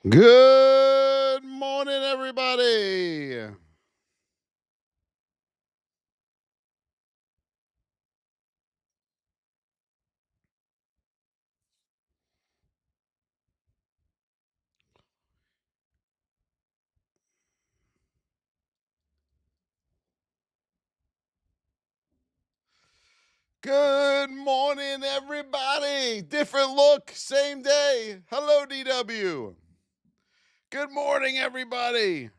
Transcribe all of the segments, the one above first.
Good morning, everybody. Good morning, everybody. Different look, same day. Hello, DW. Good morning, everybody.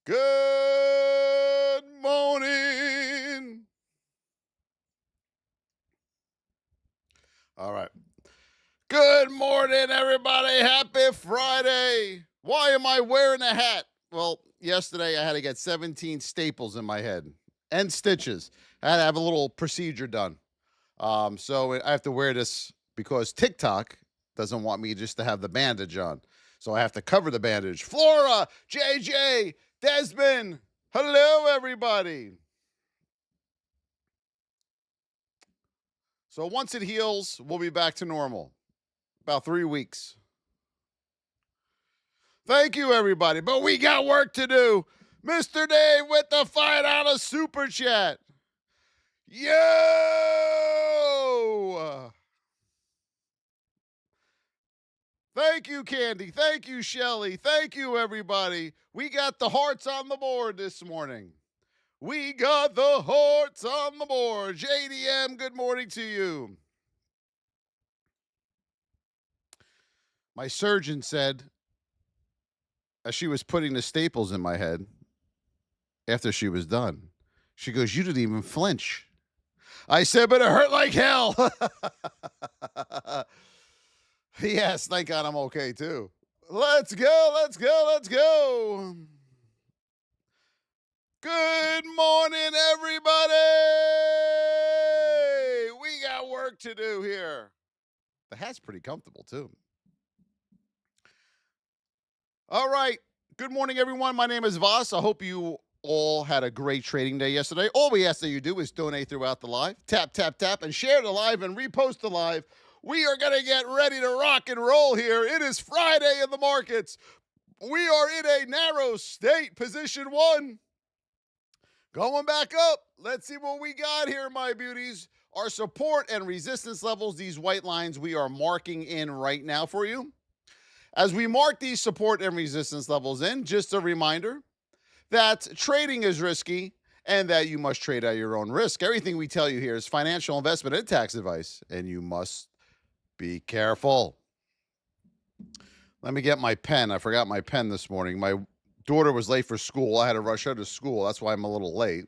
Good morning. All right. Good morning, everybody. Happy Friday. Why am I wearing a hat? Well, yesterday I had to get 17 staples in my head and stitches. I had to have a little procedure done. So I have to wear this because TikTok doesn't want me just to have the bandage on. So I have to cover the bandage. Flora, JJ, Desmond, hello, everybody. So once it heals, we'll be back to normal. About 3 weeks. Thank you, everybody. But we got work to do. Mr. Dave with the $5 super chat. Yo! Thank you, Candy. Thank you, Shelly. Thank you, everybody. We got the hearts on the board this morning. We got the hearts on the board. JDM, good morning to you. My surgeon said, as she was putting the staples in my head after she was done, she goes, "You didn't even flinch." I said, "But it hurt like hell." Yes, thank God I'm okay too. Let's go, let's go, let's go. Good morning, everybody. We got work to do here. The hat's pretty comfortable too. All right. Good morning, everyone. My name is Voss. I hope you all had a great trading day yesterday. All we ask that you do is donate throughout the live. Tap, tap, tap, and share the live and repost the live. We are going to get ready to rock and roll here. It is Friday in the markets. We are in a narrow state, position one. Going back up. Let's see what we got here, my beauties. Our support and resistance levels, these white lines we are marking in right now for you. As we mark these support and resistance levels in, just a reminder that trading is risky and that you must trade at your own risk. Everything we tell you here is financial investment and tax advice, and you must be careful. Let me get my pen. I forgot my pen this morning. My daughter was late for school. I had to rush her to school. That's why I'm a little late.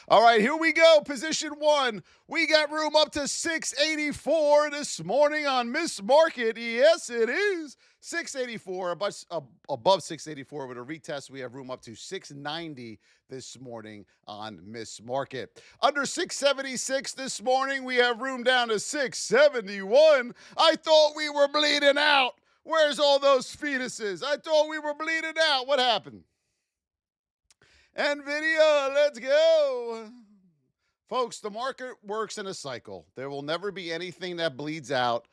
All right, here we go. Position one. We got room up to 684 this morning on Miss Market. Yes, it is. 684, above 684 with a retest. We have room up to 690 this morning on Miss Market. Under 676 this morning, we have room down to 671. I thought we were bleeding out. Where's all those fetuses? I thought we were bleeding out. What happened? Nvidia, let's go. Folks, the market works in a cycle. There will never be anything that bleeds out.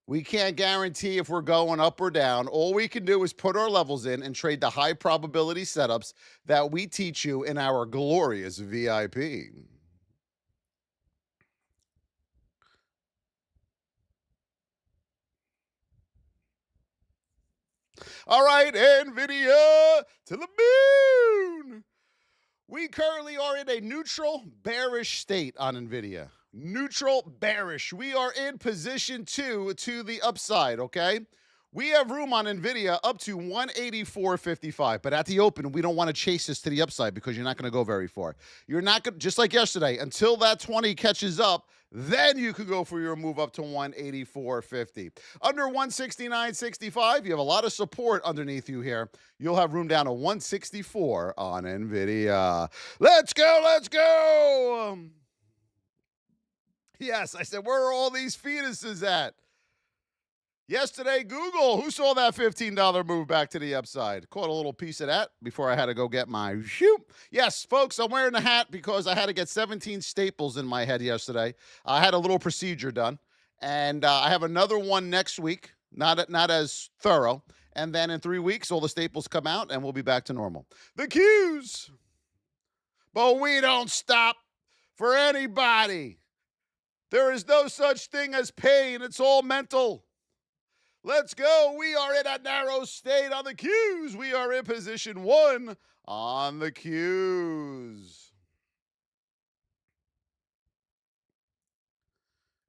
We can't guarantee if we're going up or down. All we can do is put our levels in and trade the high probability setups that we teach you in our glorious VIP. All right, Nvidia to the moon. We currently are in a neutral bearish state on Nvidia. Neutral bearish. We are in position two to the upside, okay? We have room on Nvidia up to 184.55, but at the open, we don't want to chase this to the upside because you're not going to go very far. You're not going to, just like yesterday, until that 20 catches up, then you could go for your move up to 184.50. Under 169.65, you have a lot of support underneath you here. You'll have room down to 164 on Nvidia. Let's go, let's go. Yes, I said, where are all these fetuses at? Yesterday, Google, who saw that $15 move back to the upside? Caught a little piece of that before I had to go get my shoot. Yes, folks, I'm wearing a hat because I had to get 17 staples in my head yesterday. I had a little procedure done, and I have another one next week, not as thorough. And then in 3 weeks, all the staples come out, and we'll be back to normal. The Qs. But we don't stop for anybody. There is no such thing as pain. It's all mental. Let's go. We are in a narrow state on the Qs. We are in position 1 on the Qs.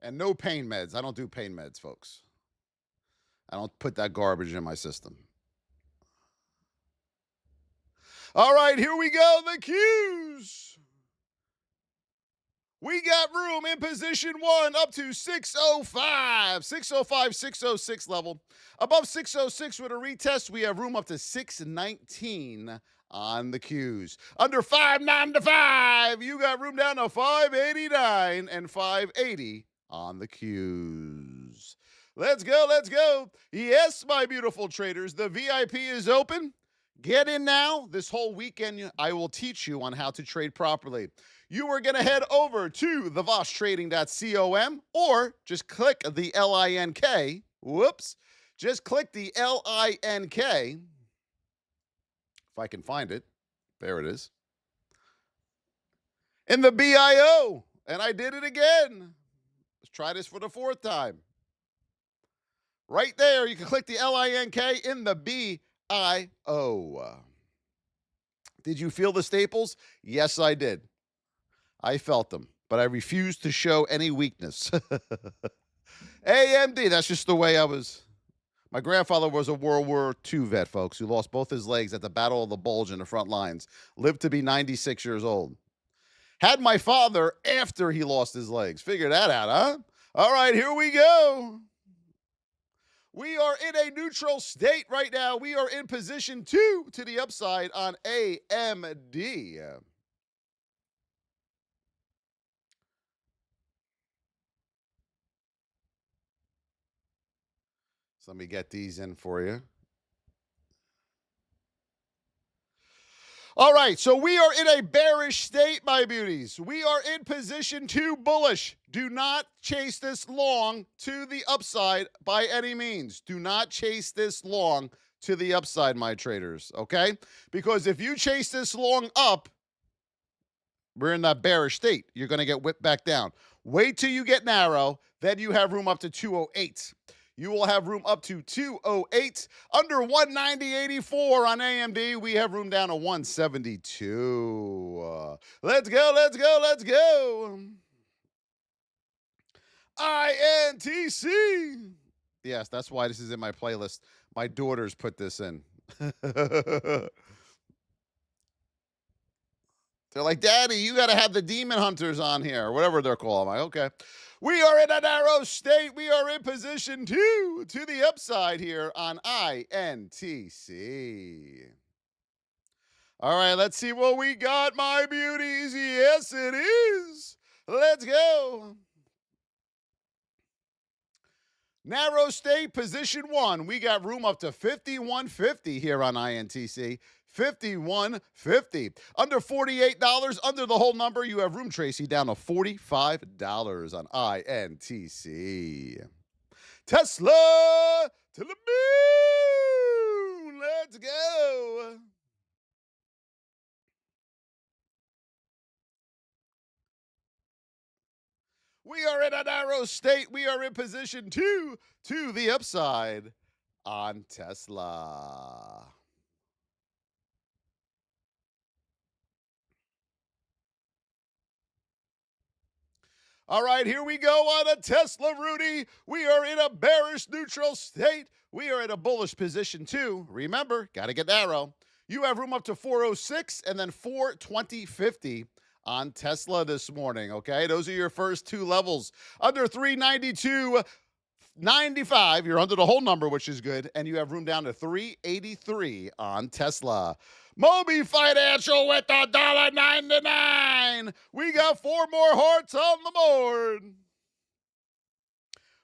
And no pain meds. I don't do pain meds, folks. I don't put that garbage in my system. All right, here we go. The Qs. We got room in position 1 up to 605. 605, 606 level. Above 606 with a retest, we have room up to 619 on the Qs. Under 595, you got room down to 589 and 580 on the Qs. Let's go, let's go. Yes, my beautiful traders, the VIP is open. Get in now. This whole weekend, I will teach you on how to trade properly. You are going to head over to theVosTrading.com or just click the LINK. Whoops. Just click the LINK. If I can find it. There it is. In the BIO. And I did it again. Let's try this for the 4th time. Right there, you can click the LINK in the BIO. Did you feel the staples? Yes, I did. I felt them, but I refused to show any weakness. AMD, that's just the way I was. My grandfather was a World War II vet, folks, who lost both his legs at the Battle of the Bulge in the front lines. Lived to be 96 years old. Had my father after he lost his legs. Figure that out, huh? All right, here we go. We are in a neutral state right now. We are in position 2 to the upside on AMD. So let me get these in for you. All right, so we are in a bearish state, my beauties. We are in position 2 bullish. Do not chase this long to the upside by any means. Do not chase this long to the upside, my traders, okay? Because if you chase this long up, we're in that bearish state. You're going to get whipped back down. Wait till you get narrow, then you have room up to 208. You will have room up to 208. Under 190.84 on AMD, we have room down to 172. Let's go, let's go, let's go. INTC. Yes, that's why this is in my playlist. My daughters put this in. They're like, Daddy, you got to have the demon hunters on here, or whatever they're called. I'm like, okay. We are in a narrow state. We are in position 2 to the upside here on INTC. All right, let's see what we got, my beauties. Yes, it is. Let's go. Narrow state, position 1. We got room up to 51.50 here on INTC. 51.50. Under $48, under the whole number, you have room, Tracy, down to $45 on INTC. Tesla to the moon. Let's go. We are in a narrow state. We are in position 2 to the upside on Tesla. All right, here we go on a Tesla, Rudy. We are in a bearish neutral state. We are in a bullish position, too. Remember, got to get narrow. You have room up to 406 and then 420.50 on Tesla this morning, okay? Those are your first 2 levels. Under 392.95, you're under the whole number, which is good, and you have room down to 383 on Tesla. Moby Financial with $1.99. We got 4 more hearts on the board.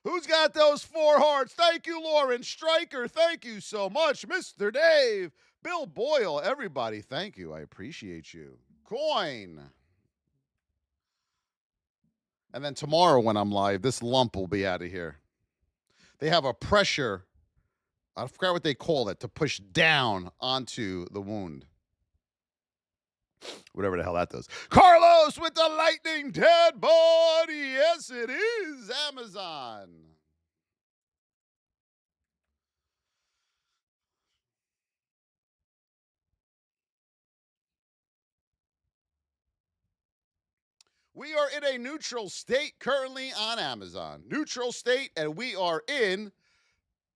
Who's got those 4 hearts? Thank you, Lauren. Striker, thank you so much. Mr. Dave, Bill Boyle, everybody, thank you. I appreciate you. Coin. And then tomorrow when I'm live, this lump will be out of here. They have a pressure, I forgot what they call it, to push down onto the wound. Whatever the hell that does. Carlos with the lightning dead body. Yes, it is Amazon. We are in a neutral state currently on Amazon. Neutral state, and we are in,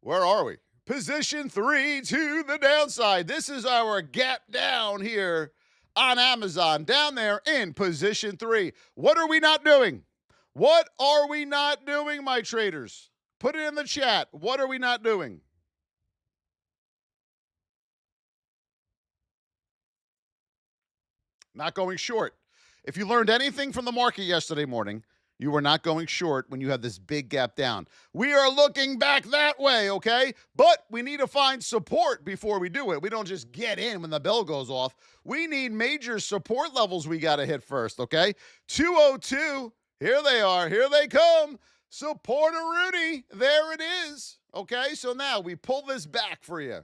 where are we? Position 3 to the downside. This is our gap down here on Amazon, down there in position 3. What are we not doing? What are we not doing, my traders? Put it in the chat. What are we not doing? Not going short. If you learned anything from the market yesterday morning, you were not going short when you have this big gap down. We are looking back that way, okay? But we need to find support before we do it. We don't just get in when the bell goes off. We need major support levels we got to hit first, okay? 202, here they are. Here they come. Support a Rudy. There it is, okay? So now we pull this back for you.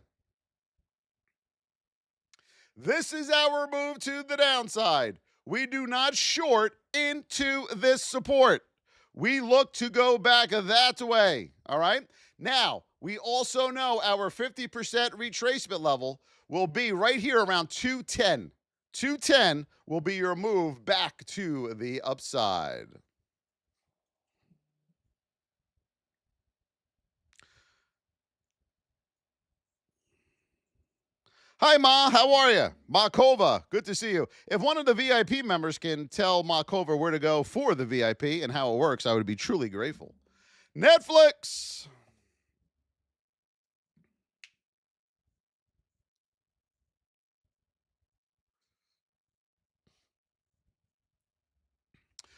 This is our move to the downside. We do not short into this support. We look to go back that way, all right? Now, we also know our 50% retracement level will be right here around 210. 210 will be your move back to the upside. Hi, Ma. How are you? Makova, good to see you. If one of the VIP members can tell Makova where to go for the VIP and how it works, I would be truly grateful. Netflix.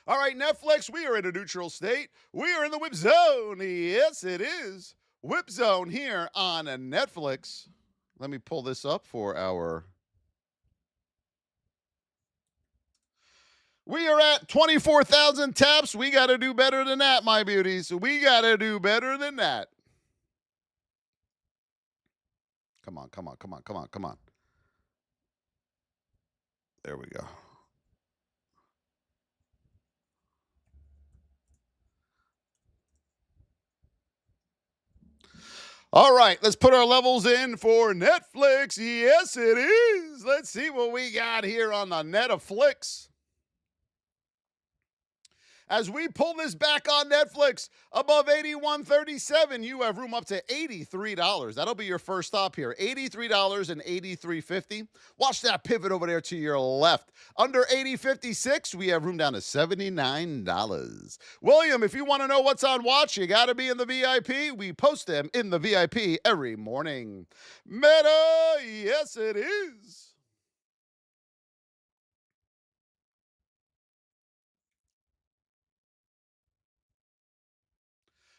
All right, Netflix, we are in a neutral state. We are in the whip zone. Yes, it is. Whip zone here on Netflix. Let me pull this up for our... We are at 24,000 taps. We got to do better than that, my beauties. We got to do better than that. Come on, come on, come on, come on, come on. There we go. All right, let's put our levels in for Netflix. Yes, it is. Let's see what we got here on the Netflix. As we pull this back on Netflix above $81.37, you have room up to $83. That'll be your first stop here. $83 and $83.50. Watch that pivot over there to your left. Under $80.56, we have room down to $79. William, if you want to know what's on watch, you got to be in the VIP. We post them in the VIP every morning. Meta, yes, it is.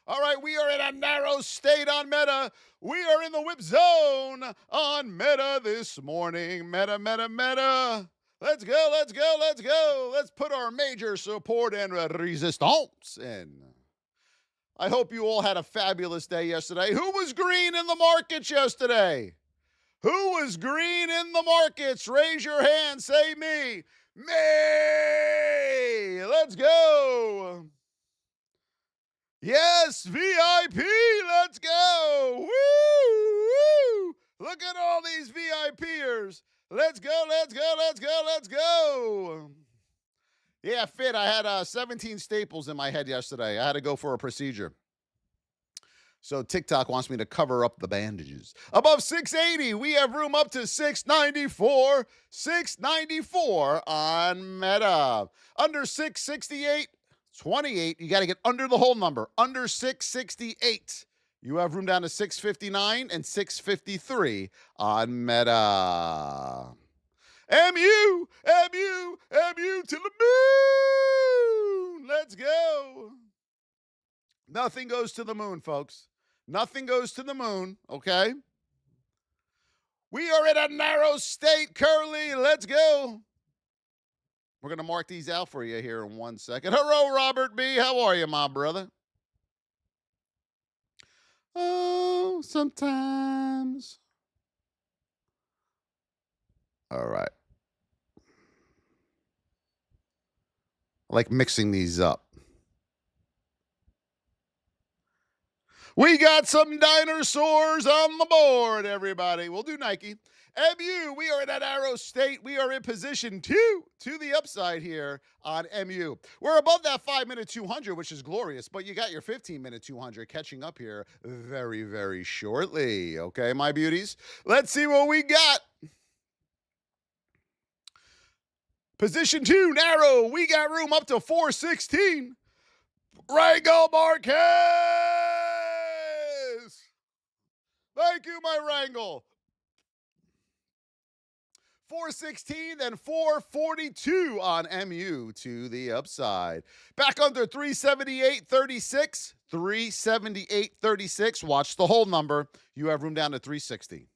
All right, we are in a narrow state on Meta. We are in the whip zone on Meta this morning. Meta, Meta, Meta. Let's go, let's go, let's go. Let's put our major support and resistance in. I hope you all had a fabulous day yesterday. Who was green in the markets yesterday? Who was green in the markets? Raise your hand. Say me. Me. Let's go. Yes, VIP, let's go. Woo, woo. Look at all these VIPers. Let's go, let's go, let's go, let's go. Yeah, fit. I had 17 staples in my head yesterday. I had to go for a procedure. So TikTok wants me to cover up the bandages. Above 680, we have room up to 694. 694 on Meta. Under 668. 28, you got to get under the whole number, under 668. You have room down to 659 and 653 on Meta. MU to the moon. Let's go. Nothing goes to the moon, folks. Nothing goes to the moon, okay? We are in a narrow state, Curly. Let's go. We're going to mark these out for you here in 1 second. Hello, Robert B. How are you, my brother? Oh, sometimes. All right. I like mixing these up. We got some dinosaurs on the board, everybody. We'll do Nike. MU, we are in an arrow state. We are in position 2 to the upside here on MU. We're above that 5-minute 200, which is glorious, but you got your 15-minute 200 catching up here very, very shortly. Okay, my beauties? Let's see what we got. Position 2, narrow. We got room up to 416. Rango Marquez! Thank you, my Wrangle. 416 and 442 on MU to the upside. Back under 378.36. 378.36. Watch the whole number. You have room down to 360.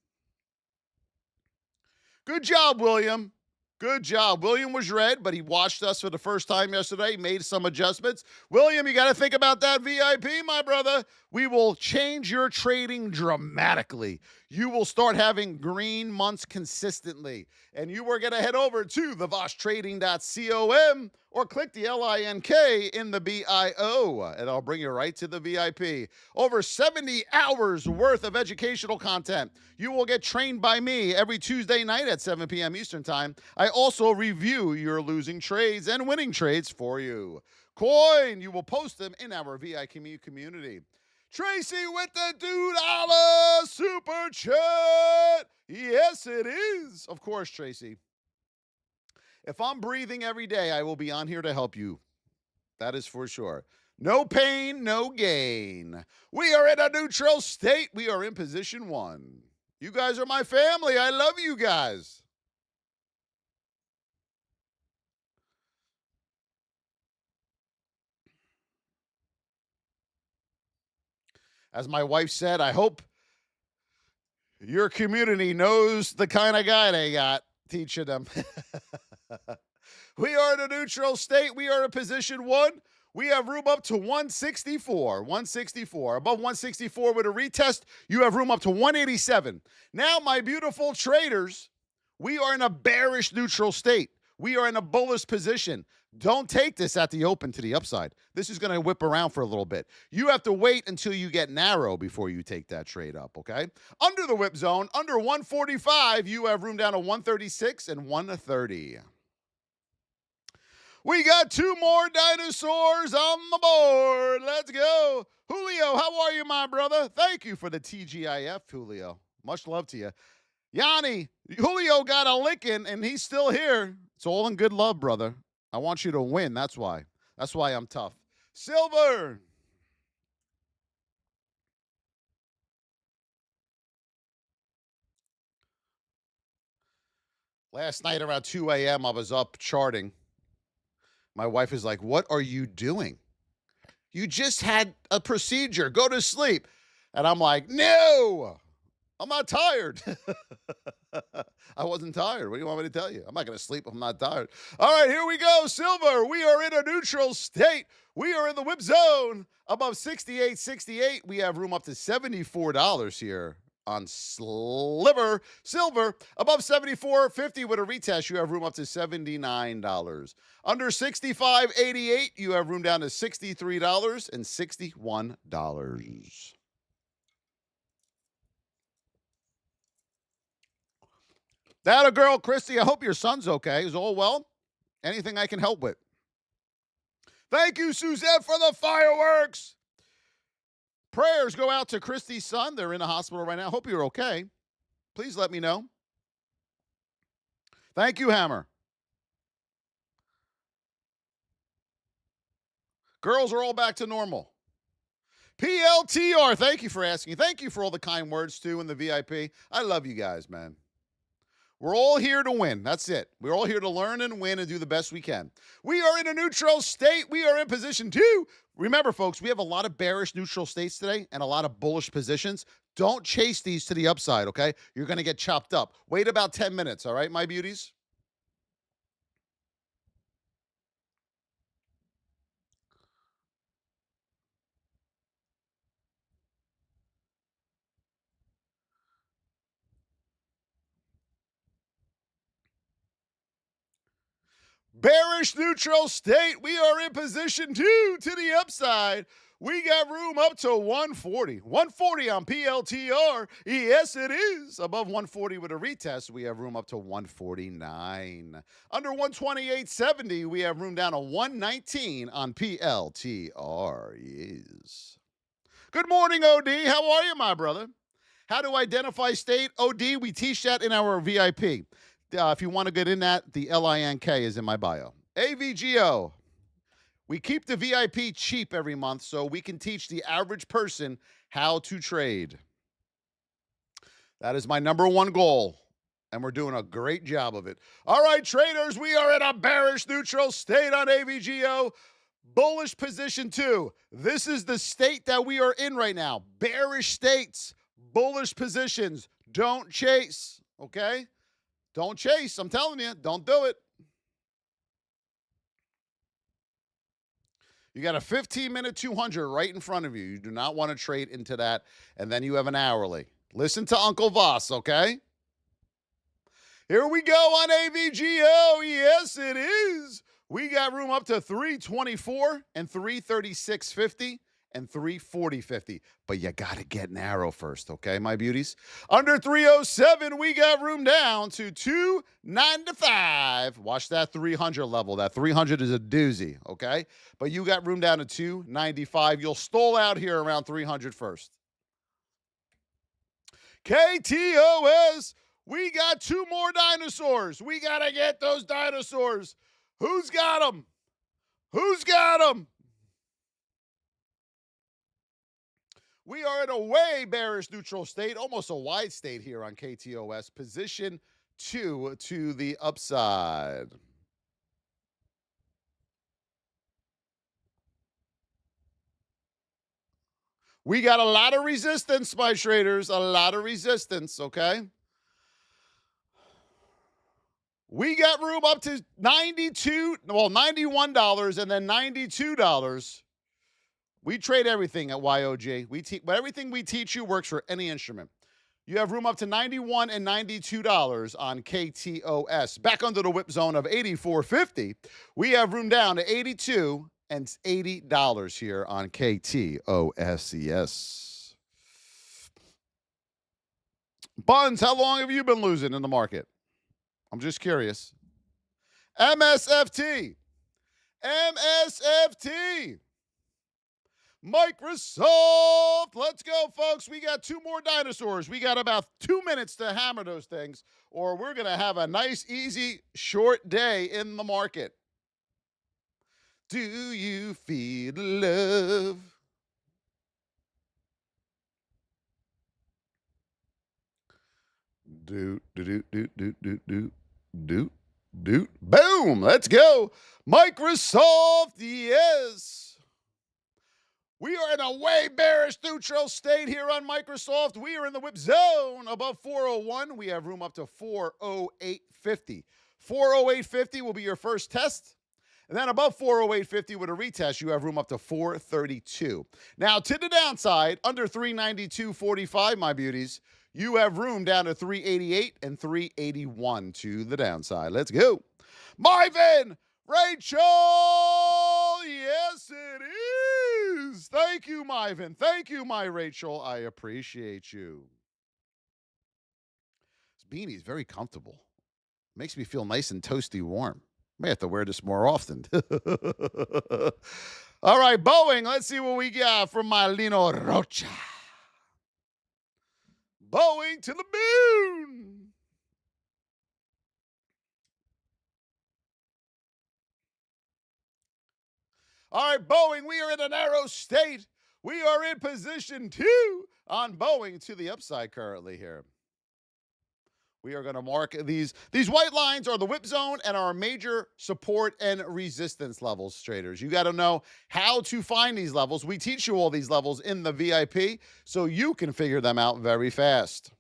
Good job, William. Good job. William was red, but he watched us for the first time yesterday, made some adjustments. William, you got to think about that VIP, my brother. We will change your trading dramatically. You will start having green months consistently. And you are going to head over to thevostrtrading.com or click the LINK in the BIO, and I'll bring you right to the VIP. Over 70 hours worth of educational content. You will get trained by me every Tuesday night at 7 p.m. Eastern Time. I also review your losing trades and winning trades for you. Coin, you will post them in our VIP community. Tracy with the $2 super chat. Yes, it is. Of course, Tracy. If I'm breathing every day, I will be on here to help you. That is for sure. No pain, no gain. We are in a neutral state. We are in position 1. You guys are my family. I love you guys. As my wife said, I hope your community knows the kind of guy they got teaching them. We are in a neutral state. We are in position 1. We have room up to 164. 164. Above 164 with a retest, you have room up to 187. Now, my beautiful traders, we are in a bearish neutral state. We are in a bullish position. Don't take this at the open to the upside. This is going to whip around for a little bit. You have to wait until you get narrow before you take that trade up, okay? Under the whip zone, under 145, you have room down to 136 and 130. We got 2 more dinosaurs on the board. Let's go. Julio, how are you, my brother? Thank you for the TGIF, Julio. Much love to you. Yanni, Julio got a licking, and he's still here. It's all in good love, brother. I want you to win. That's why. That's why I'm tough. Silver. Last night around 2 a.m., I was up charting. My wife is like, what are you doing? You just had a procedure. Go to sleep. And I'm like, no, I'm not tired. I wasn't tired. What do you want me to tell you? I'm not going to sleep if I'm not tired. All right, here we go. Silver, we are in a neutral state. We are in the whip zone above 68.68. We have room up to $74 here on Sliver. Silver, above 74.50 with a retest, you have room up to $79. Under 65.88, you have room down to $63 and $61. That a girl, Christy. I hope your son's okay. Is all well? Anything I can help with? Thank you, Suzette, for the fireworks. Prayers go out to Christy's son. They're in the hospital right now. Hope you're okay. Please let me know. Thank you, Hammer. Girls are all back to normal. PLTR, thank you for asking. Thank you for all the kind words, too, in the VIP. I love you guys, man. We're all here to win. That's it. We're all here to learn and win and do the best we can. We are in a neutral state. We are in position 2. Remember, folks, we have a lot of bearish neutral states today and a lot of bullish positions. Don't chase these to the upside, okay? You're going to get chopped up. Wait about 10 minutes, all right, my beauties? Bearish neutral state. We are in position 2 to the upside. We got room up to 140. 140 on PLTR. Yes, it is. Above 140 with a retest, we have room up to 149. Under 128.70, we have room down to 119 on PLTR. Yes. Good morning, OD. How are you, my brother? How to identify state? OD, we teach that in our VIP. If you want to get in that, the LINK is in my bio. AVGO. We keep the VIP cheap every month so we can teach the average person how to trade. That is my number one goal, and we're doing a great job of it. All right, traders, we are in a bearish neutral state on AVGO. Bullish position 2. This is the state that we are in right now. Bearish states, bullish positions. Don't chase, okay? Don't chase. I'm telling you, don't do it. You got a 15-minute 200 right in front of you. You do not want to trade into that, and then you have an hourly. Listen to Uncle Voss, okay? Here we go on AVGO. Yes, it is. We got room up to 324 and 336.50 and 340.50. But you got to get an arrow first, okay, my beauties? Under 307, we got room down to 295. Watch that 300 level. That 300 is a doozy, okay? But you got room down to 295. You'll stall out here around 300 first. KTOS, we got 2 more dinosaurs. We got to get those dinosaurs. Who's got them? Who's got them? We are in a way bearish neutral state, almost a wide state here on KTOS. Position 2 to the upside. We got a lot of resistance, my traders, a lot of resistance, okay? We got room up to $91 and then $92. We trade everything at YOG. Everything we teach you works for any instrument. You have room up to $91 and $92 on KTOS. Back under the whip zone of $84.50. We have room down to $82 and $80 here on KTOS. Yes. Buns, how long have you been losing in the market? I'm just curious. MSFT. Microsoft. Let's go, folks. We got 2 more dinosaurs. We got about 2 minutes to hammer those things, or we're going to have a nice, easy, short day in the market. Do you feel love? Do. Boom. Let's go. Microsoft. Yes. We are in a way bearish neutral state here on Microsoft. We are in the whip zone above 401. We have room up to 408.50. 408.50 will be your first test. And then above 408.50 with a retest, you have room up to 432. Now, to the downside, under 392.45, my beauties, you have room down to 388 and 381 to the downside. Let's go. Marvin, Rachel, yes, it is. Thank you, Marvin. Thank you, my Rachel. I appreciate you. This beanie is very comfortable. Makes me feel nice and toasty warm. May have to wear this more often. All right, Boeing, let's see what we got from my Lino Rocha. Boeing to the moon. All right, Boeing, we are in a narrow state. We are in position 2 on Boeing to the upside currently here. We are going to mark these white lines are the whip zone and our major support and resistance levels, traders. You got to know how to find these levels. We teach you all these levels in the VIP so you can figure them out very fast.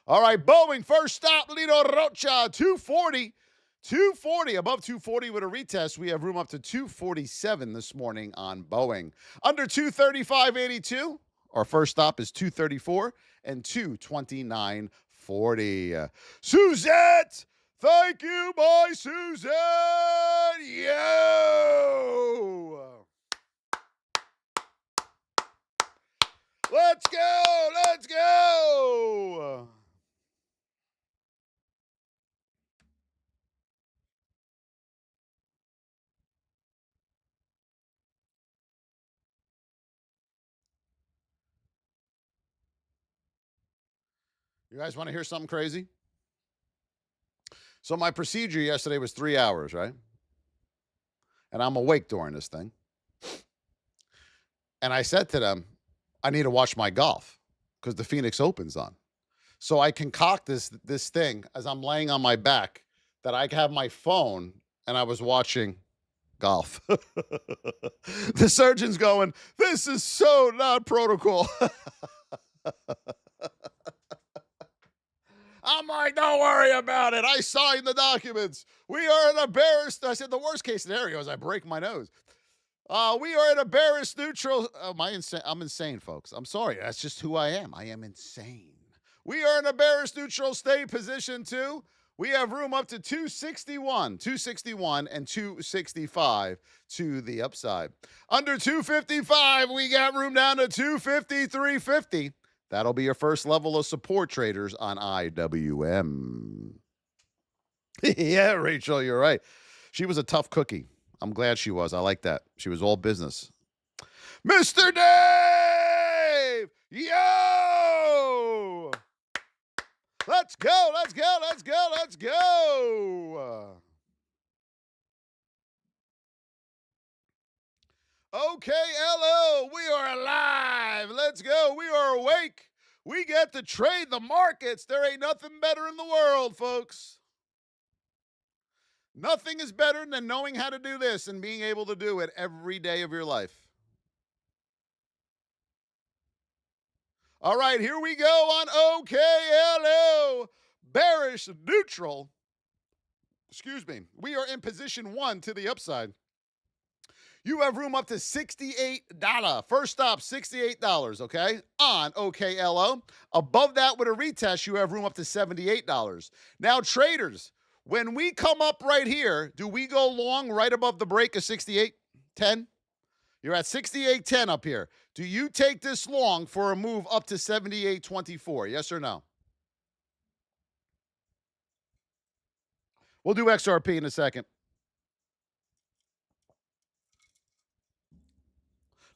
All right, Boeing, first stop, Lido Rocha, 240. 240, above 240 with a retest. We have room up to 247 this morning on Boeing. Under 235.82, our first stop is 234 and 229.40. Suzette, thank you, my Suzette. Yo! Let's go, let's go. You guys want to hear something crazy? So my procedure yesterday was 3 hours, right? And I'm awake during this thing. And I said to them, I need to watch my golf because the Phoenix Open's on. So I concoct this thing as I'm laying on my back that I have my phone and I was watching golf. The surgeon's going, this is so not protocol. I'm like, don't worry about it. I signed the documents. We are in a bearish. I said the worst case scenario is I break my nose. We are in a bearish neutral. I'm insane, folks. I'm sorry. That's just who I am. I am insane. We are in a bearish neutral state position too. We have room up to 261 and 265 to the upside. Under 255, we got room down to 253.50. That'll be your first level of support, traders, on IWM. Yeah, Rachel, you're right. She was a tough cookie. I'm glad she was. I like that. She was all business. Mr. Dave! Yo! Let's go, let's go, let's go, let's go! OKLO, we are alive. Let's go. We are awake. We get to trade the markets. There ain't nothing better in the world, folks. Nothing is better than knowing how to do this and being able to do it every day of your life. All right, here we go on OKLO. Bearish neutral. Excuse me. We are in position 1 to the upside. You have room up to $68. First stop, $68, okay, on OKLO. Above that with a retest, you have room up to $78. Now, traders, when we come up right here, do we go long right above the break of 68.10? You're at 68.10 up here. Do you take this long for a move up to 78.24? Yes or no? We'll do XRP in a second.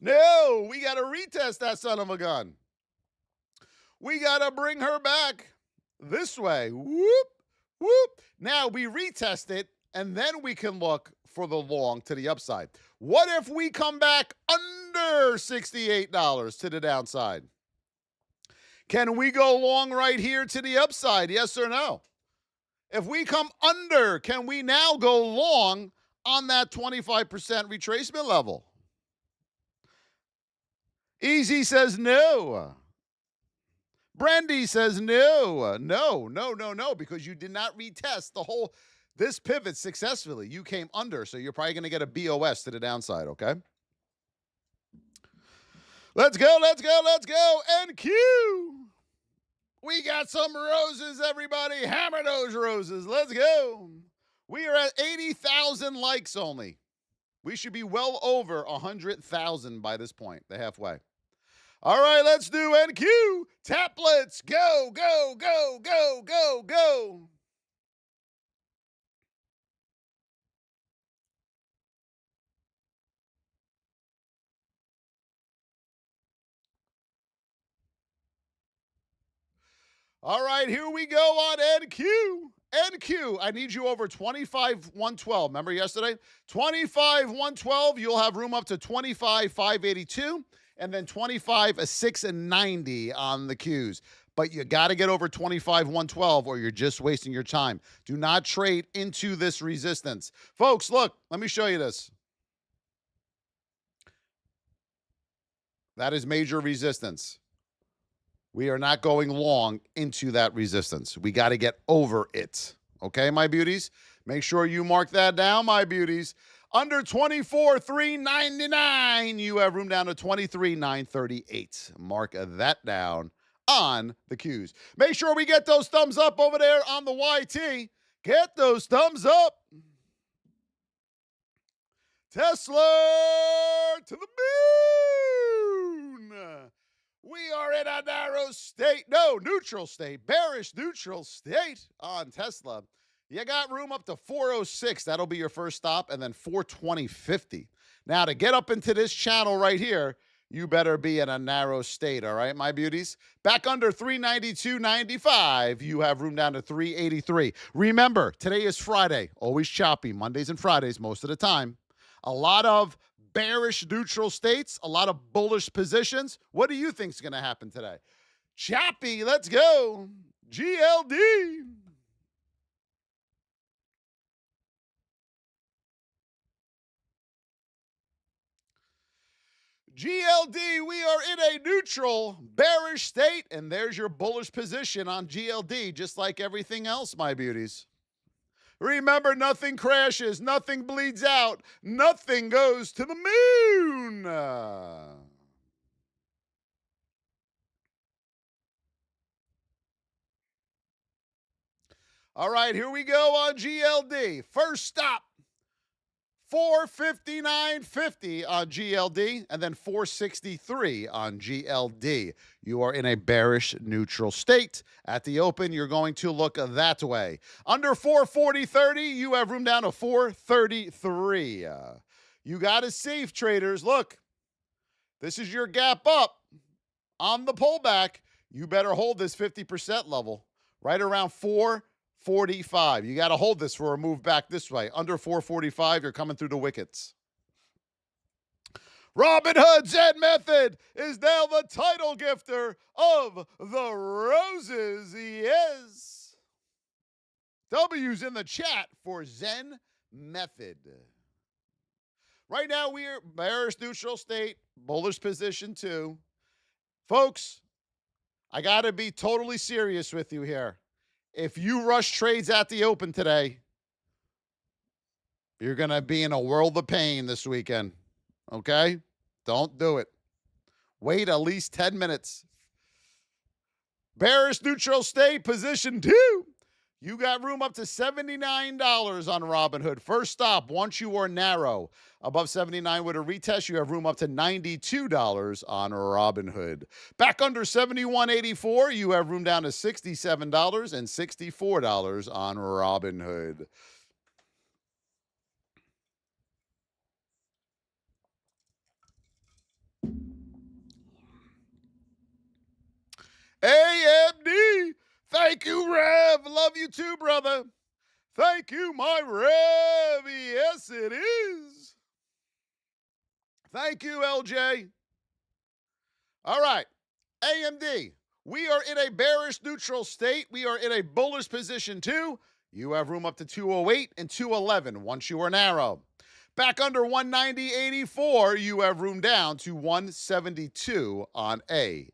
No, we got to retest that son of a gun. We got to bring her back this way. Whoop, whoop. Now we retest it, and then we can look for the long to the upside. What if we come back under $68 to the downside? Can we go long right here to the upside? Yes or no? If we come under, can we now go long on that 25% retracement level? Easy says no. Brandy says no. No, because you did not retest this pivot successfully. You came under, so you're probably going to get a BOS to the downside, okay? Let's go. NQ. We got some roses, everybody. Hammer those roses. Let's go. We are at 80,000 likes only. We should be well over 100,000 by this point, the halfway. All right, let's do NQ. Tablets. Go. All right, here we go on NQ. NQ, I need you over 25,112. Remember yesterday? 25,112, you'll have room up to 25,582. And then 25,690 on the Qs. but you got to get over 25,112 or you're just wasting your time. Do not trade into this resistance. Folks, look, let me show you this. That is major resistance. We are not going long into that resistance. We got to get over it. Okay, my beauties? Make sure you mark that down, my beauties. Under 24,399, you have room down to 23,938. Mark that down on the Qs. Make sure we get those thumbs up over there on the YT. Get those thumbs up. Tesla to the moon. We are in a neutral state, bearish neutral state on Tesla. You got room up to 406. That'll be your first stop, and then 420.50. Now, to get up into this channel right here, you better be in a narrow state, all right, my beauties? Back under 392.95, you have room down to 383. Remember, today is Friday, always choppy, Mondays and Fridays most of the time. A lot of bearish neutral states, a lot of bullish positions. What do you think is going to happen today? Choppy, let's go. GLD. GLD, we are in a neutral, bearish state, and there's your bullish position on GLD, just like everything else, my beauties. Remember, nothing crashes, nothing bleeds out, nothing goes to the moon. All right, here we go on GLD. First stop. 459.50 on GLD, and then 463 on GLD. You are in a bearish neutral state. At the open, you're going to look that way. Under 440.30, you have room down to 433. You got to safe, traders. Look, this is your gap up on the pullback. You better hold this 50% level right around 445. You got to hold this for a move back this way. Under 445, you're coming through the wickets. Robinhood Zen Method is now the title gifter of the roses. Yes. W's in the chat for Zen Method. Right now, we are bearish neutral state, bullish position too. Folks, I got to be totally serious with you here. If you rush trades at the open today, you're going to be in a world of pain this weekend. Okay? Don't do it. Wait at least 10 minutes. Bearish neutral state, position 2. You got room up to $79 on Robinhood. First stop, once you are narrow. Above 79 with a retest, you have room up to $92 on Robinhood. Back under 71.84, you have room down to $67 and $64 on Robinhood. AMD, thank you, Rev. Love you too, brother. Thank you, my Rev. Yes, it is. Thank you, LJ. All right, AMD, we are in a bearish neutral state. We are in a bullish position too. You have room up to 208 and 211 once you are narrow. Back under 190.84, you have room down to 172 on AMD.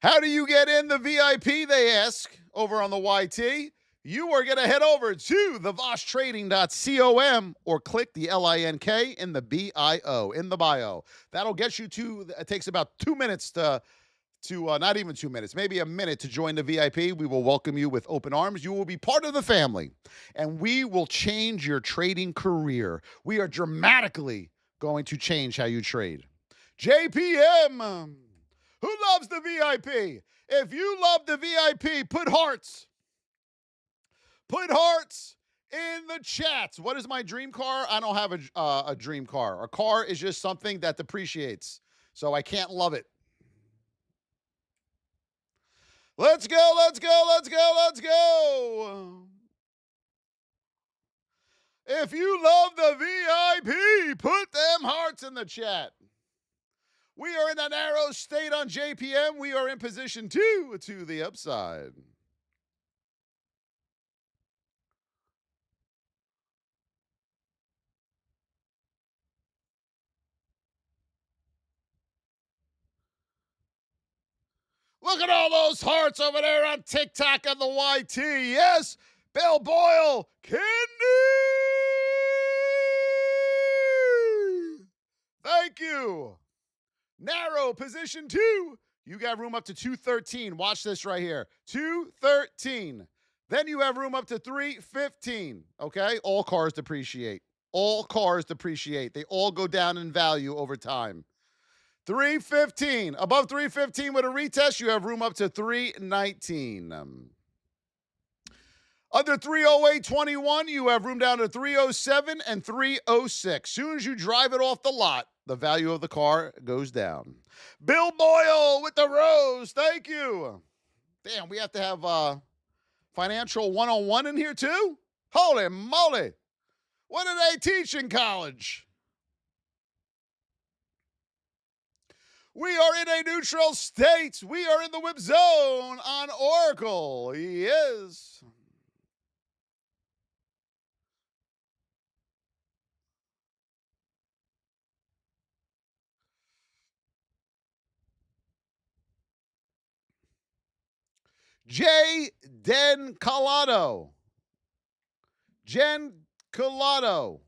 How do you get in the VIP, they ask, over on the YT? You are going to head over to thevostrtrading.com or click the LINK in the BIO, in the bio. That'll get you to, it takes about 2 minutes to not even 2 minutes, maybe a minute to join the VIP. We will welcome you with open arms. You will be part of the family, and we will change your trading career. We are dramatically going to change how you trade. JPM, who loves the VIP? If you love the VIP, put hearts. Put hearts in the chats. What is my dream car? I don't have a dream car. A car is just something that depreciates, so I can't love it. Let's go, let's go, let's go, let's go. If you love the VIP, put them hearts in the chat. We are in a narrow state on JPM. We are in position 2 to the upside. Look at all those hearts over there on TikTok and the YT. Yes, Bill Boyle, Candy. Thank you. Narrow position 2. You got room up to 213. Watch this right here. 213. Then you have room up to 315. Okay? All cars depreciate. All cars depreciate. They all go down in value over time. 315. Above 315 with a retest, you have room up to 319. Under 308.21, you have room down to 307 and 306. Soon as you drive it off the lot, the value of the car goes down. Bill Boyle with the rose. Thank you. Damn, we have to have financial 101 in here too? Holy moly. What do they teach in college? We are in a neutral state. We are in the whip zone on Oracle. Yes. J. Den Colado. Jen Colado.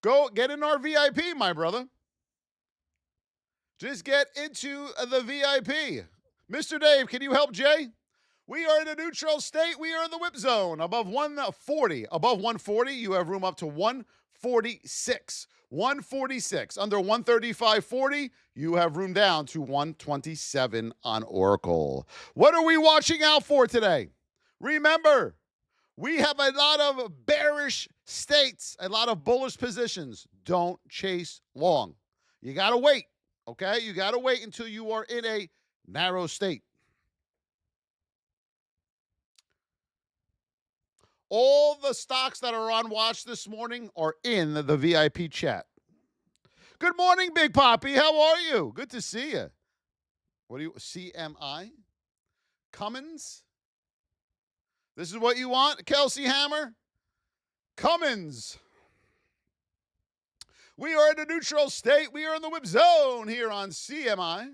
Go get in our VIP, my brother. Just get into the VIP. Mr. Dave, can you help Jay? We are in a neutral state. We are in the whip zone. Above 140. Above 140, you have room up to 146. 146. Under 135.40, you have room down to 127 on Oracle. What are we watching out for today? Remember, we have a lot of bearish states, a lot of bullish positions. Don't chase long. You got to wait, okay? You got to wait until you are in a narrow state. All the stocks that are on watch this morning are in the VIP chat. Good morning, Big Poppy. How are you? Good to see you. What do you, CMI? Cummins? This is what you want, Kelsey Hammer? Cummins. We are in a neutral state. We are in the whip zone here on CMI.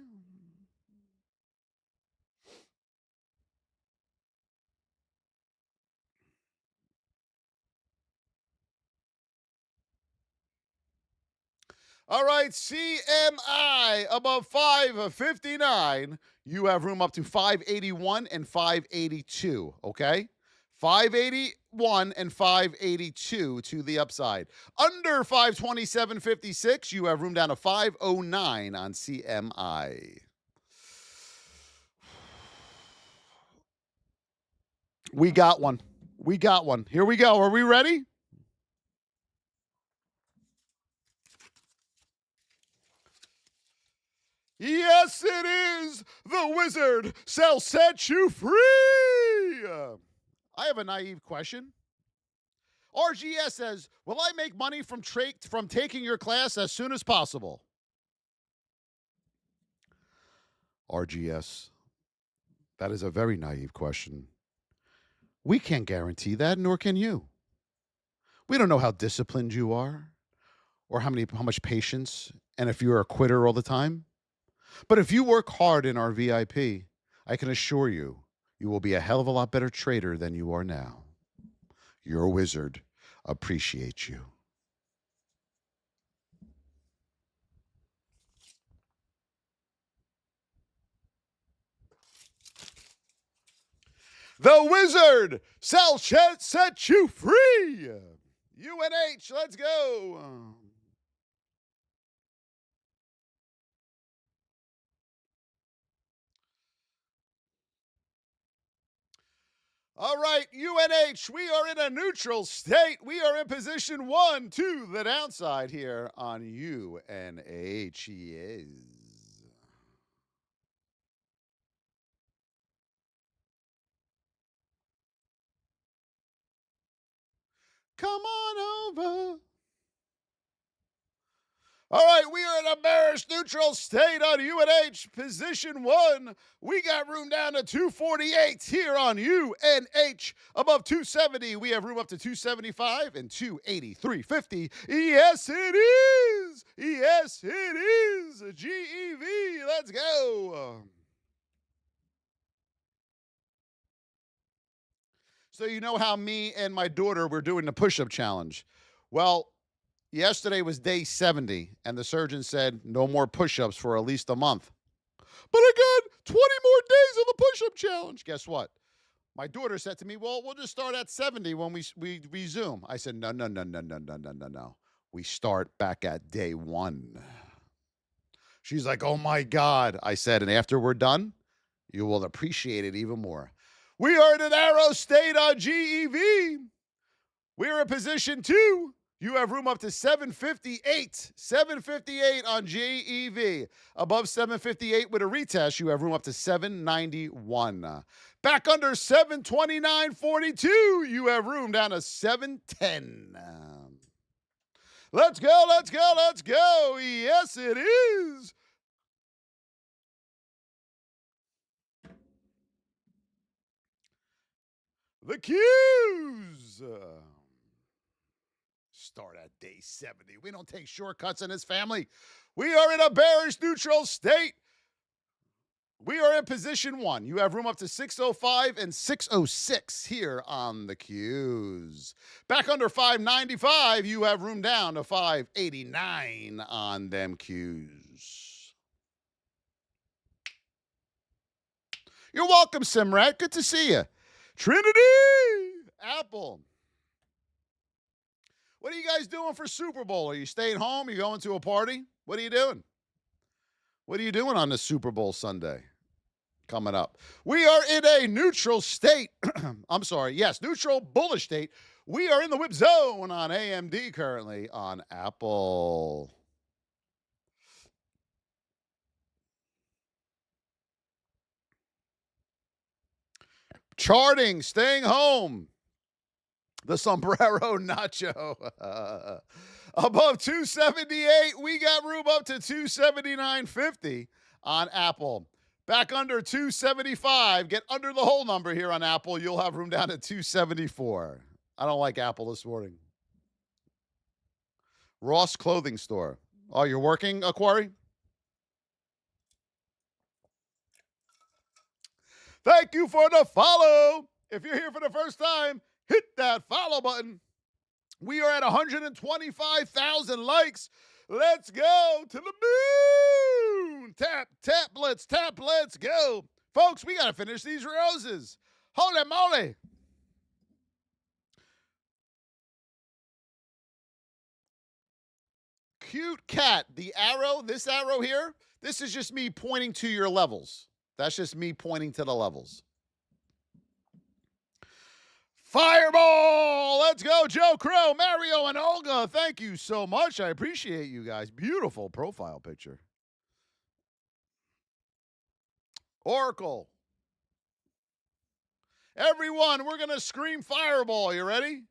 All right, CMI above 559. You have room up to 581 and 582, okay? 581 and 582 to the upside. Under 527.56, you have room down to 509 on CMI. We got one. We got one. Here we go. Are we ready? Yes, it is. The wizard shall set you free. I have a naive question. RGS says, will I make money from taking your class as soon as possible? RGS, that is a very naive question. We can't guarantee that, nor can you. We don't know how disciplined you are or how much patience, and if you're a quitter all the time. But if you work hard in our VIP, I can assure you, you will be a hell of a lot better trader than you are now. Your wizard appreciates you. The wizard shall set you free. UNH, let's go. All right, UNH, we are in a neutral state. We are in position 1 to the downside here on UNH. Yes. Come on over. All right, we are in a bearish neutral state on UNH, position 1. We got room down to 248 here on UNH. Above 270, we have room up to 275 and 283.50. Yes, it is. Yes, it is. GEV, let's go. So you know how me and my daughter were doing the push-up challenge. Well, yesterday was day 70, and the surgeon said no more push-ups for at least a month. But I got 20 more days of the push-up challenge. Guess what? My daughter said to me, well, we'll just start at 70 when we resume. I said, no. We start back at day 1. She's like, oh, my God. I said, and after we're done, you will appreciate it even more. We are in an arrow state on GEV. We're in position 2. You have room up to 758. 758 on GEV. Above 758 with a retest, you have room up to 791. Back under 729.42, you have room down to 710. Let's go, let's go, let's go. Yes, it is. The Qs. Start at day 70. We don't take shortcuts in this family. We are in a bearish neutral state. We are in position 1. You have room up to 605 and 606 here on the Qs. Back under 595, you have room down to 589 on them Qs. You're welcome, Simrat. Good to see you. Trinity, Apple. What are you guys doing for Super Bowl? Are you staying home? Are you going to a party? What are you doing? What are you doing on this Super Bowl Sunday coming up? We are in a neutral state. I'm sorry. Yes, neutral bullish state. We are in the whip zone on AMD currently on Apple. Charting, staying home. The sombrero nacho. Above 278, we got room up to 279.50 on Apple. Back under 275. Get under the whole number here on Apple. You'll have room down to 274. I don't like Apple this morning. Ross Clothing Store. Oh, you're working, Aquari? Thank you for the follow. If you're here for the first time, hit that follow button. We are at 125,000 likes. Let's go to the moon. Tap, let's go. Folks, we got to finish these roses. Holy moly. Cute cat. The arrow, this arrow here, this is just me pointing to your levels. That's just me pointing to the levels. Fireball! Let's go, Joe Crow, Mario, and Olga. Thank you so much. I appreciate you guys. Beautiful profile picture. Oracle. Everyone, we're going to scream Fireball. You ready?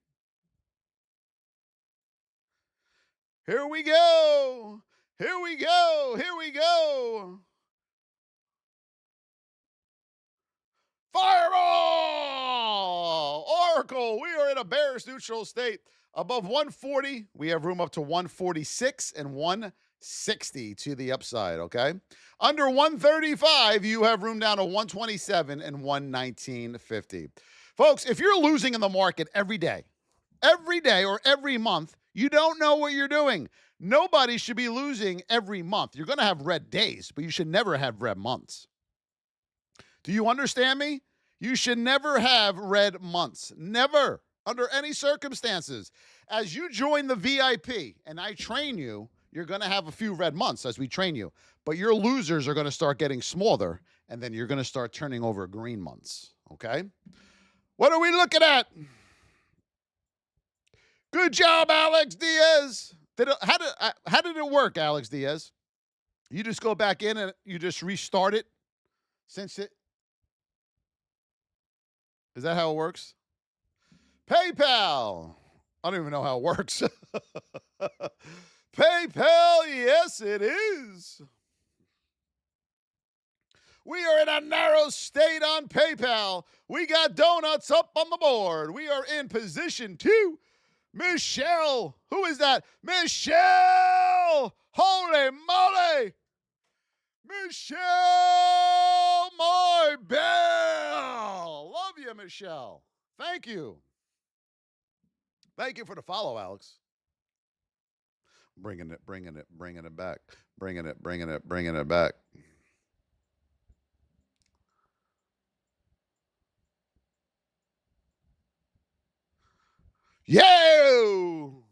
Here we go. Here we go. Here we go. Fireball! Oracle, we are in a bearish neutral state. Above 140, we have room up to 146 and 160 to the upside, okay? Under 135, you have room down to 127 and 119.50. Folks, if you're losing in the market every day or every month, you don't know what you're doing. Nobody should be losing every month. You're going to have red days, but you should never have red months. Do you understand me? You should never have red months. Never, under any circumstances. As you join the VIP and I train you, you're going to have a few red months as we train you. But your losers are going to start getting smaller, and then you're going to start turning over green months, okay? What are we looking at? Good job, Alex Diaz. How did it work, Alex Diaz? You just go back in and you just restart it since it... Is that how it works? PayPal. I don't even know how it works. PayPal, yes, it is. We are in a narrow state on PayPal. We got donuts up on the board. We are in position 2. Michelle, who is that? Michelle! Holy moly! Michelle, my belle! Love you, Michelle. Thank you. Thank you for the follow, Alex. Bringing it back. Bringing it back. Yo!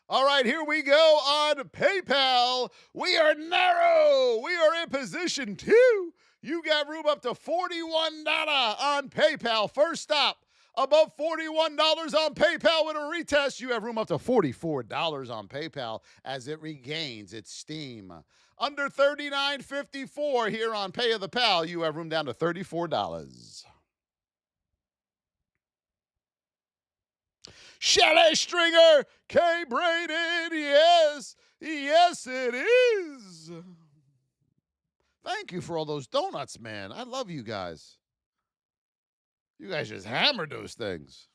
All right, here we go on PayPal. We are narrow. We are in position 2. You got room up to $41 on PayPal. First stop, above $41 on PayPal with a retest. You have room up to $44 on PayPal as it regains its steam. Under $39.54 here on Pay of the Pal, you have room down to $34. Shelley Stringer, K. Braden, yes, it is. Thank you for all those donuts, man. I love you guys. You guys just hammered those things.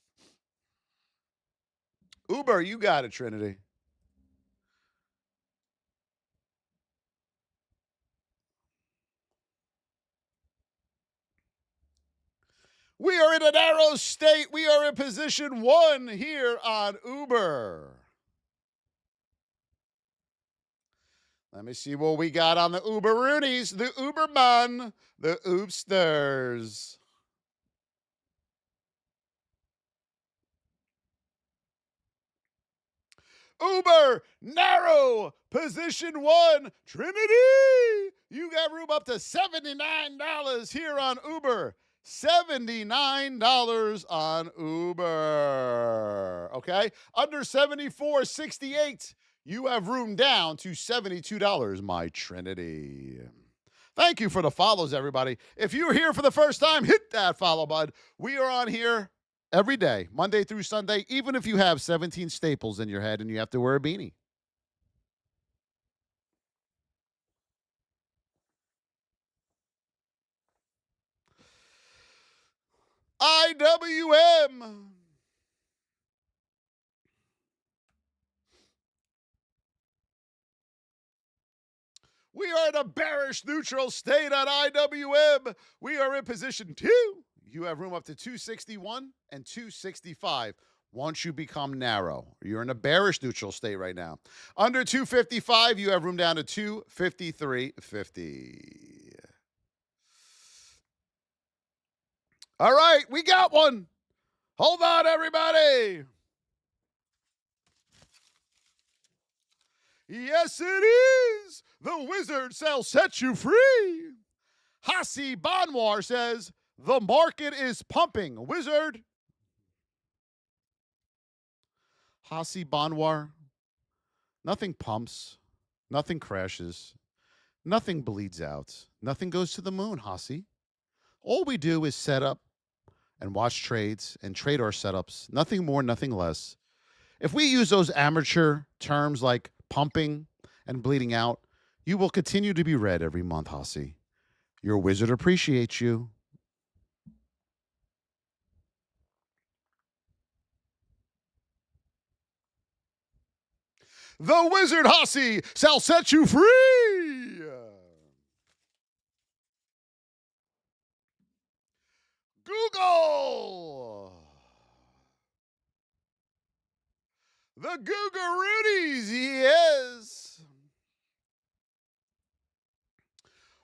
Uber, you got it, Trinity. We are in a narrow state. We are in position 1 here on Uber. Let me see what we got on the Uberoonies, the Uberman, the Oopsters. Uber, narrow, position 1, Trinity. You got room up to $79 here on Uber. $79 on Uber. Okay? Under $74.68, you have room down to $72, my Trinity. Thank you for the follows, everybody. If you're here for the first time, hit that follow button. We are on here every day, Monday through Sunday, even if you have 17 staples in your head and you have to wear a beanie. IWM. We are in a bearish neutral state on IWM. We are in position 2. You have room up to 261 and 265 once you become narrow. You're in a bearish neutral state right now. Under 255, you have room down to 253.50. All right, we got one. Hold on, everybody. Yes, it is. The wizard shall set you free. Hasi Banwar says, the market is pumping. Wizard. Hasi Banwar, nothing pumps. Nothing crashes. Nothing bleeds out. Nothing goes to the moon, Hasi. All we do is set up and watch trades and trade our setups. Nothing more, nothing less. If we use those amateur terms like pumping and bleeding out, you will continue to be red every month, Hasi. Your wizard appreciates you. The wizard, Hasi, shall set you free. Google. The Googaroonies, yes.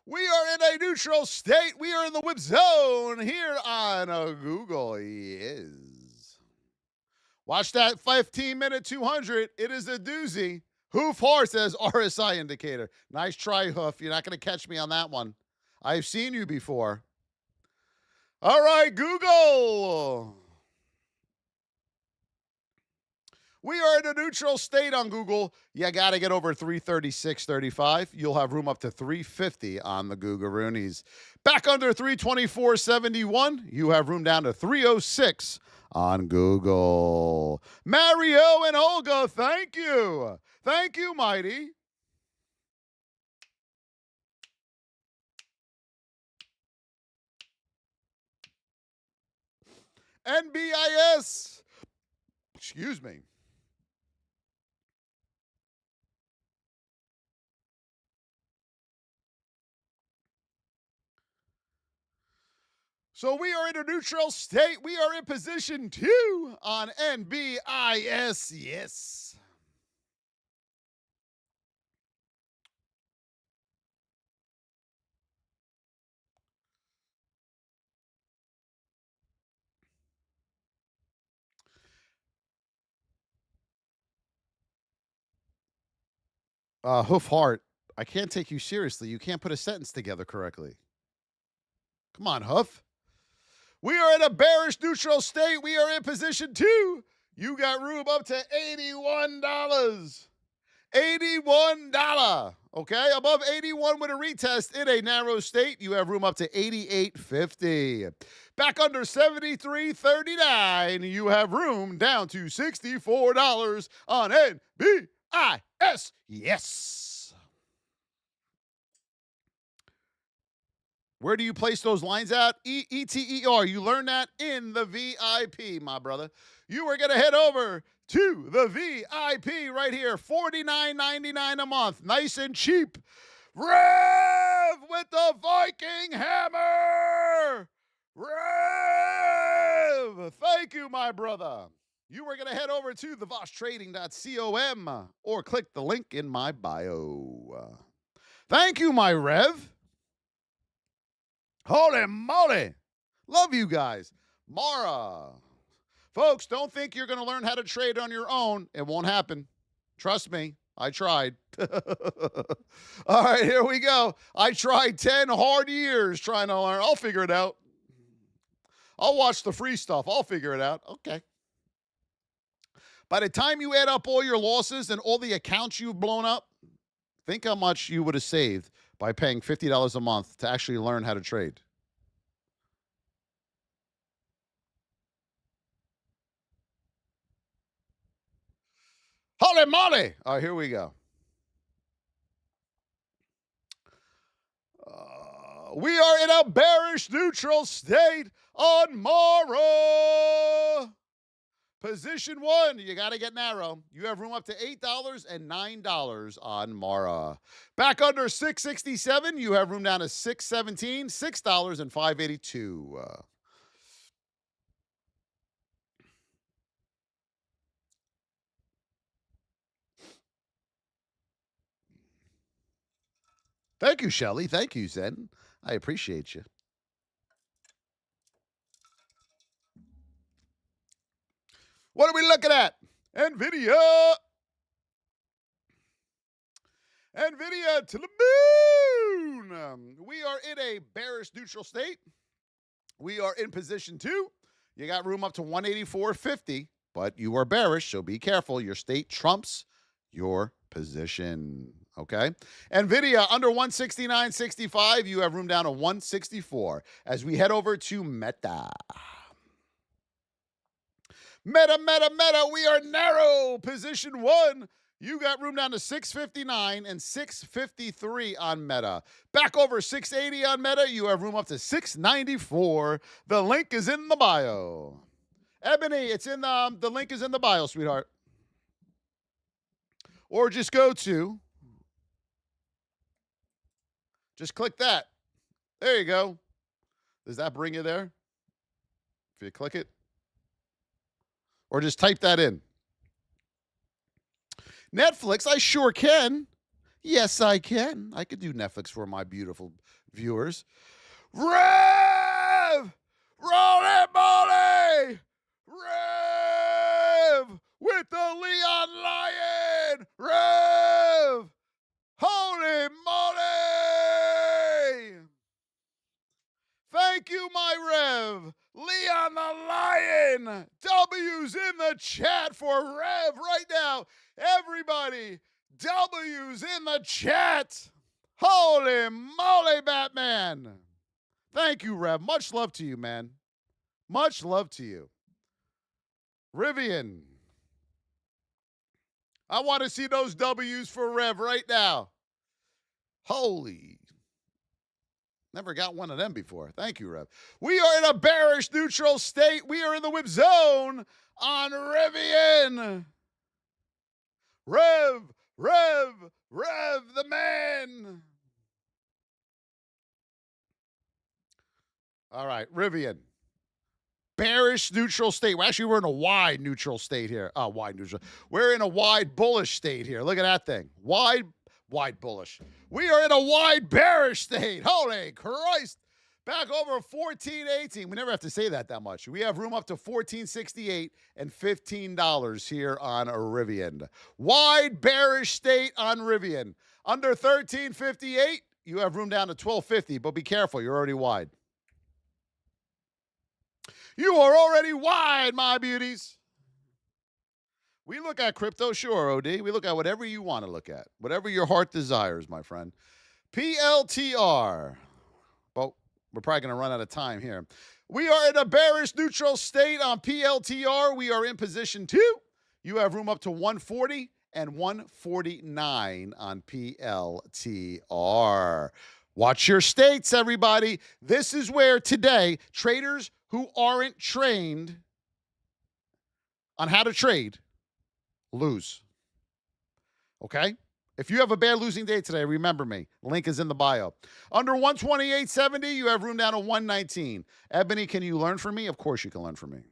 We are in a neutral state. We are in the whip zone here on Google, yes. Watch that 15-minute 200. It is a doozy. Hoof horse says RSI indicator. Nice try, Hoof. You're not going to catch me on that one. I've seen you before. All right, Google. We are in a neutral state on Google. You got to get over 336.35. You'll have room up to 350 on the Googaroonies. Back under 324.71. You have room down to 306 on Google. Mario and Olga, thank you. Thank you, Mighty. NBIS. Excuse me. So we are in a neutral state. We are in position 2 on NBIS. Yes. Hoof Heart, I can't take you seriously. You can't put a sentence together correctly. Come on, Hoof. We are in a bearish neutral state. We are in position 2. You got room up to $81. $81. Okay, above 81 with a retest in a narrow state. You have room up to 88.50. Back under 73.39. You have room down to $64 on NBIS. Yes. Where do you place those lines at? ETER. You learn that in the VIP, my brother. You are going to head over to the VIP right here. $49.99 a month. Nice and cheap. Rev with the Viking hammer. Rev. Thank you, my brother. You are going to head over to theVosTrading.com or click the link in my bio. Thank you, my Rev. Holy moly. Love you guys. Mara. Folks, don't think you're going to learn how to trade on your own. It won't happen. Trust me. I tried. All right, here we go. I tried 10 hard years trying to learn. I'll figure it out. I'll watch the free stuff. I'll figure it out. Okay. By the time you add up all your losses and all the accounts you've blown up, think how much you would have saved by paying $50 a month to actually learn how to trade. Holy moly! All right, here we go. We are in a bearish neutral state on Mara. Position 1, you got to get narrow. You have room up to $8 and $9 on Mara. Back under 667, you have room down to 617, $6 and $5.82. Thank you, Shelly. Thank you, Zen. I appreciate you. What are we looking at? Nvidia. Nvidia to the moon. We are in a bearish neutral state. We are in position 2. You got room up to 184.50, but you are bearish, so be careful. Your state trumps your position. Okay. Nvidia under 169.65. You have room down to 164 as we head over to Meta. Meta. We are narrow. Position 1. You got room down to 659 and 653 on Meta. Back over 680 on Meta. You have room up to 694. The link is in the bio. Ebony, it's in the link is in the bio, sweetheart. Or just go to. Just click that. There you go. Does that bring you there? If you click it. Or just type that in. Netflix, I sure can. Yes, I can. I could do Netflix for my beautiful viewers. Rev! Roll it, moly! Rev! With the Leon Lion! Rev! Holy moly! Thank you, my Rev. Leon the Lion! million W's in the chat for Rev right now. Everybody, W's in the chat. Holy moly, Batman. Thank you, Rev. Much love to you, man. Much love to you. Rivian. I want to see those W's for Rev right now. Holy. Never got one of them before. Thank you, Rev. We are in a bearish neutral state. We are in the whip zone on Rivian. Rev, the man. All right, Rivian. Bearish neutral state. Well, actually, we're in a wide neutral state here. Wide neutral. We're in a wide bullish state here. Look at that thing. Wide bullish. We are in a wide bearish state. Holy Christ. Back over 14.18. We never have to say that much. We have room up to $14.68 and $15 here on Rivian. Wide bearish state on Rivian. Under $13.58, you have room down to $12.50, but be careful. You're already wide. You are already wide, my beauties. We look at crypto, sure, OD. We look at whatever you want to look at. Whatever your heart desires, my friend. PLTR. Well, we're probably going to run out of time here. We are in a bearish neutral state on PLTR. We are in position 2. You have room up to 140 and 149 on PLTR. Watch your states, everybody. This is where today traders who aren't trained on how to trade lose. Okay? If you have a bad losing day today, remember me. Link is in the bio. Under 128.70, you have room down to 119. Ebony, can you learn from me? Of course you can learn from me.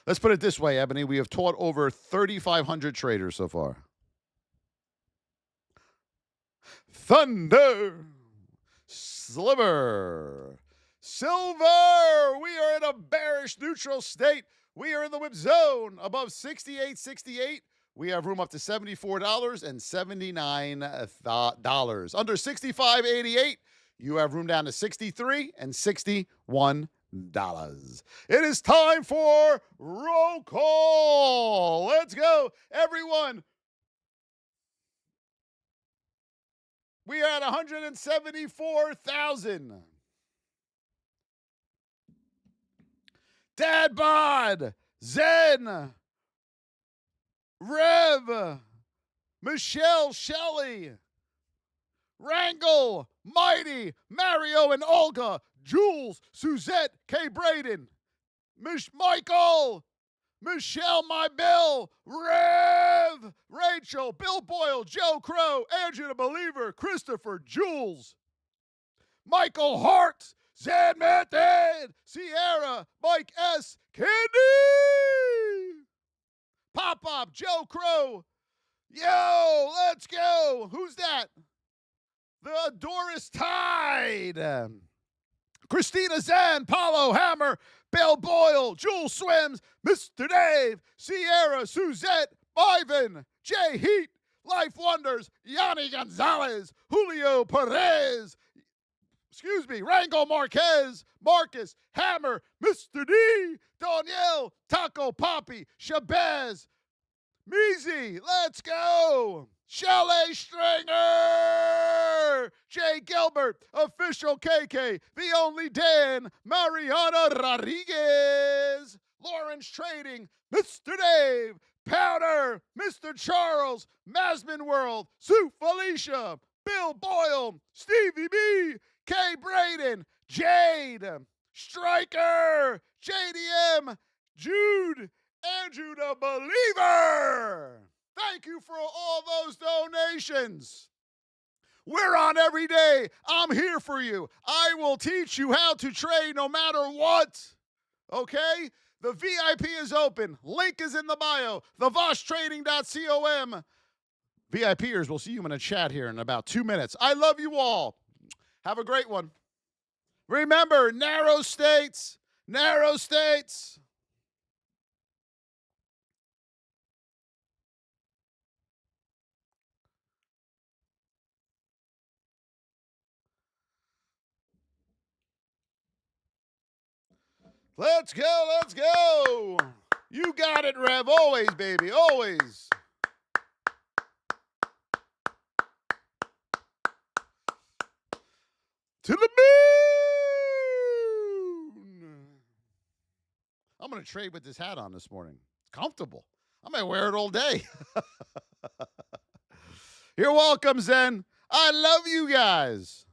Let's put it this way, Ebony. We have taught over 3,500 traders so far. Thunder. Sliver. Silver. We are in a bearish neutral state. We are in the whip zone above 68.68. We have room up to $74 and $79. Under 65.88, you have room down to $63 and $61. It is time for roll call. Let's go, everyone. We are at 174,000. Dad Bod, Zen, Rev, Michelle Shelley, Wrangle, Mighty, Mario and Olga, Jules, Suzette, K. Braden, Michael, Michelle, my Bill, Rev, Rachel, Bill Boyle, Joe Crow, Andrew the Believer, Christopher, Jules, Michael Hart, Zan Method, Sierra, Mike S, Candy, Pop, Joe Crow. Yo, let's go. Who's that? The Doris Tide. Christina Zan, Paulo Hammer, Bill Boyle, Jules Swims, Mr. Dave, Sierra, Suzette, Ivan, Jay Heat, Life Wonders, Yanni Gonzalez, Julio Perez, Rango Marquez, Marcus, Hammer, Mr. D, Danielle, Taco Poppy, Shabazz, Measy, let's go. Chalet Stringer, Jay Gilbert, Official KK, The Only Dan, Mariana Rodriguez, Lawrence Trading, Mr. Dave, Powder, Mr. Charles, Masman World, Sue Felicia, Bill Boyle, Stevie B, K. Braden, Jade, Striker, JDM, Jude, Andrew the Believer. Thank you for all those donations. We're on every day. I'm here for you. I will teach you how to trade no matter what. Okay? The VIP is open. Link is in the bio. TheVoshTrading.com. VIPers, we'll see you in a chat here in about 2 minutes. I love you all. Have a great one. Remember, narrow states. Narrow states. Let's go, let's go. You got it, Rev. Always, baby, always. To the moon. I'm going to trade with this hat on this morning. It's comfortable. I might wear it all day. You're welcome, Zen. I love you guys.